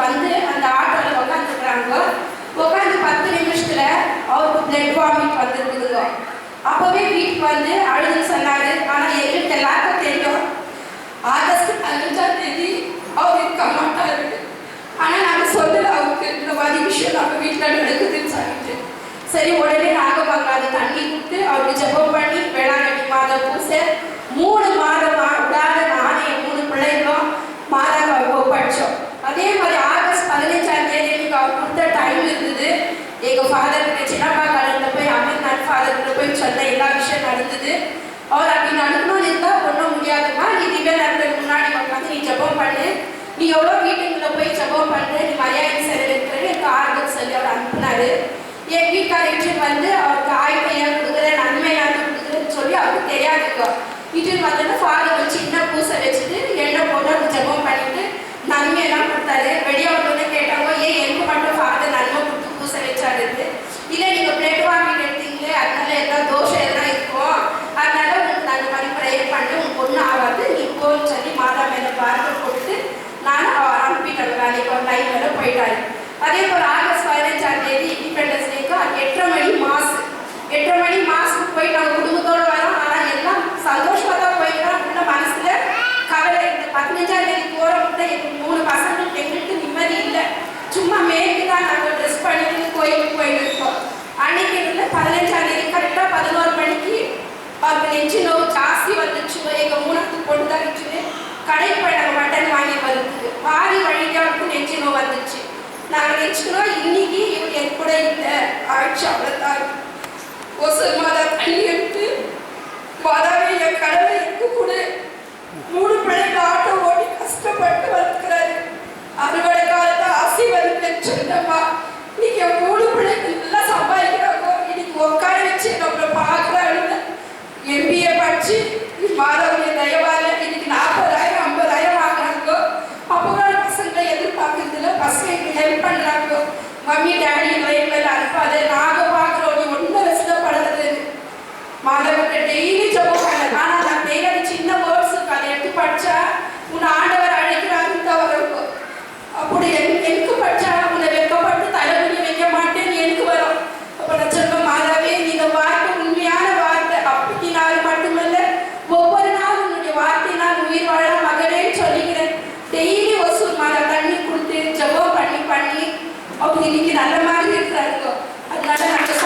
வந்து அந்த ஆட்டோவில் உட்காந்துருக்குறாங்க. உட்காந்து 10 நிமிஷத்துல அவருக்கு பிளட் வாமிட் வந்துருக்குதுங்க. அப்பவே வீட்டுக்கு வந்து அழுதுன்னு சொன்னாரு. ஆனா எங்களுக்கு எல்லாருக்கும் தெரியும் ஆகஸ்ட் 15ஆம் தேதி அவர் இருக்க மாட்டாரு. ஆனா நாங்க சொல்லல அவருக்கு இந்த மாதிரி விஷயம் நம்ம வீட்டுல நடக்குதுன்னு சொல்லிட்டு. சரி உடனே நாகமங்கலாத தண்ணி கொடுத்து அவருக்கு ஜெபம் பண்ணி வேளாங்கண்ணி மாதம் பூசை 3 மாதம் விடாத நானே 3 பிள்ளைகளும் மாதம் படித்தோம். அதே மாதிரி ஆகஸ்ட் 15ஆம் தேதி அவர் கொடுத்த டைம் இருந்தது. எங்க ஃபாதர்கிட்ட சின்னப்பா காலத்தில் போய் அமர்நாத் ஃபாதர்கிட்ட போய் சொன்ன எல்லா விஷயம் நடந்தது. அவர் அப்படி நடக்கணும்னு இருந்தால் ஒன்றும் முடியாதுமா, நீ திவ்ய நேரத்துக்கு முன்னாடி உட்காந்து நீ ஜெபம் பண்ணு, நீ எவ்வளோ வீட்டுக்குள்ள போய் ஜெபம் பண்ணு, நீ மரியாதை செலுத்துறது எனக்கு ஆறுதல் சொல்லி அவர் அனுப்புனாரு. என் வீட்டுக்காரர்கிட்ட வந்து அவருக்கு ஆய்வையாக கொடுக்குற நன்மையாக கொடுக்குறதுன்னு சொல்லி அவருக்கு தெரியாதுக்கோ. வீட்டுக்கு வந்தோன்னா ஃபாதர் வச்சு சின்ன பூசை வச்சுட்டு எண்ணெய் போட்டு அவர் ஜெபம் பண்ணிட்டு நன்மையெல்லாம் கொடுத்தாரு. வெளியே வந்து கேட்டாங்க, ஏன் எனக்கு மட்டும் ஃபாதர் நன்மை கொடுத்து பூசை வச்சாரு? இல்லை நீங்கள் பிளட் வாமிட் எடுத்தீங்களே, அதனால எல்லாம் தோஷம் எல்லாம் இருக்கும், அதனால உங்களுக்கு நான் இந்த மாதிரி ப்ரேயர் பண்ணிட்டு உங்களுக்கு ஒன்றும் ஆகாது, நீ போன்னு சொல்லி மாதா மேலே பார்த்து கொடுத்து நானும் அவர் அனுப்பிட்டேன் வேலைக்கு. ஒரு லைன் மேலே போயிட்டாரு. அதே போல் ஆகஸ்ட் 15ஆம் தேதி இண்டிபெண்டன்ஸ் டேக்கு 8:30 மணி மாஸ் 8:30 மணி மாஸ்க்கு போய் நாங்கள் குடும்பத்தோடு வரோம். ஆனால் எல்லாம் சந்தோஷமாக தான் போயிருக்கிறோம். அப்படின்னா மனசுல கவலை. இந்த 15ஆம் தேதி போகிற கூட எங்களுக்கு 3 பசங்களுக்கு எங்களுக்கு நிம்மதி இல்லை. சும்மா மேற்கு தான் நாங்கள் ட்ரெஸ் பண்ணிட்டு கோயிலுக்கு போயிட்டு இருக்கோம். அன்னைக்கு இல்லை 15ஆம் தேதி கரெக்டாக 11 மணிக்கு அவருக்கு நெஞ்சு நோவு ஜாஸ்தி வந்துச்சு. எங்கள் 3வது பொண்ணு தான் இருந்துச்சு. கடைக்கு போய் நாங்கள் மட்டன் வாங்கி வருது பாதி வழியாக அவருக்கு நெஞ்சு நோவு வந்துச்சு. நாங்கள் நினச்சிக்கணும் இன்னைக்கு இவங்க என் கூட இல்லை ஆயிடுச்சு, அவ்வளோதான். ஒரு மாதா தண்ணி எடுத்து மாதாவே என் கடவுளை எனக்கு கூட 3 பிள்ளைங்க ஆட்டோ ஓட்டி கஷ்டப்பட்டு வளர்க்கிறாரு. அவரோட காலத்தை ஆசீர்வாதம் சொன்னம்மா, இன்னைக்கு என் 3 பிள்ளைங்க நல்லா சம்பாதிக்கிறாங்க. இன்னைக்கு உட்கார வச்சு நம்மளை பார்க்குறாங்க. MBA படிச்சு மாதாவுடைய தயவால இன்னைக்கு 40,000 50,000 வாங்குறாங்க. அப்போ பசங்களை எதிர்பார்க்கறதுல பசங்க ஹெல்ப் பண்ணுறாங்க. மம்மி டேடி லைஃப்ல அனுப்பாத, நாங்கள் பார்க்குறோம், நீ ஒன்றும் கஷ்டப்படுறது. மாதவர்கிட்ட டெய்லி ஜெபம் பண்ண. ஆனால் நான் டெய்லி சின்ன வேர்ட்ஸ் அதை எடுத்து படித்தா உன்னை ஆண்டவர் அழைக்கிறாருன்னு தான் வரும். அப்படி எனக்கு படித்தா உன்னை வெக்கப்பட்டு தலைவலி வைக்க மாட்டேன்னு எனக்கு வரும். அப்போ நான் சொல்லுவேன், மாதாவே இந்த வார்த்தை உண்மையான வார்த்தை, அப்படினாலும் மட்டுமல்ல ஒவ்வொரு நாளும் உன்னுடைய வார்த்தையினால் உயிர் வாழ மகனேன்னு சொல்லிக்கிறேன். டெய்லி ஒசூர் மாதா தண்ணி கொடுத்து ஜெபம் பண்ணி அவங்க இன்னைக்கு நல்ல மாதிரி இருக்கிறாங்க. அதனால நாங்கள்